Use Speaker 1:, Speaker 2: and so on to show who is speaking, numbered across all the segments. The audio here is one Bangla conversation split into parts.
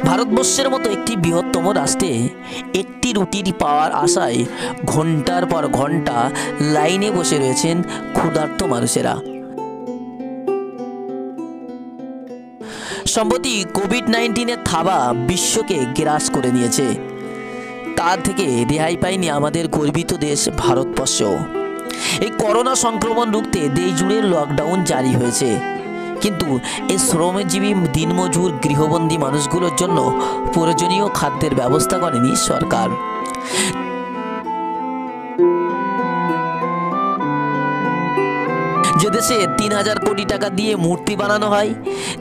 Speaker 1: ভারতবর্ষের মতো একটি বৃহত্তম রাষ্ট্রে একটি রুটি পাওয়ার আশায় ঘন্টার পর ঘন্টা লাইনে বসে রয়েছেন ক্ষুধার্ত মানুষেরা। সম্প্রতি কোভিড-19 থাবা বিশ্বকে গ্রাস করে নিয়েছে। তার থেকে রেহাই পায়নি আমাদের গর্বিত দেশ ভারতবর্ষ। এই করোনা সংক্রমণ রুখতে দেশ জুড়ে লকডাউন জারি হয়েছে, কিন্তু এই শ্রমজীবী দিনমজুর গৃহবন্দী মানুষগুলোর জন্য প্রয়োজনীয় খাদ্যের ব্যবস্থা করেনি সরকার। যে দেশে ৩,০০০ কোটি টাকা দিয়ে মূর্তি বানানো হয়,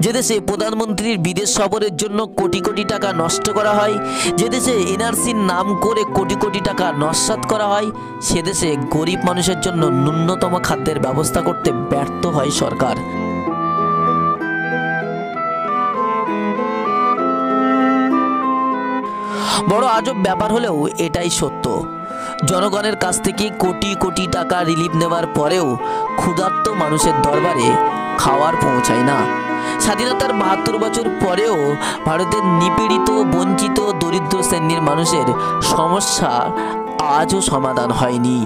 Speaker 1: যে দেশে প্রধানমন্ত্রীর বিদেশ সফরের জন্য কোটি কোটি টাকা নষ্ট করা হয়, যে দেশে এনআরসির নাম করে কোটি কোটি টাকা নস্যাৎ করা হয়, সে দেশে গরিব মানুষের জন্য ন্যূনতম খাদ্যের ব্যবস্থা করতে ব্যর্থ হয় সরকার। বড় আজব ব্যাপার হলেও এটাই সত্য। জনগণের কাছ থেকে কোটি কোটি টাকা রিলিফ নেওয়ার পরেও ক্ষুধার্ত মানুষের দরবারে খাওয়ার পৌঁছায় না। স্বাধীনতার ৭২ বছর পরেও ভারতের নিপীড়িত, বঞ্চিত, দরিদ্র শ্রেণীর মানুষের সমস্যা আজও সমাধান হয়নি।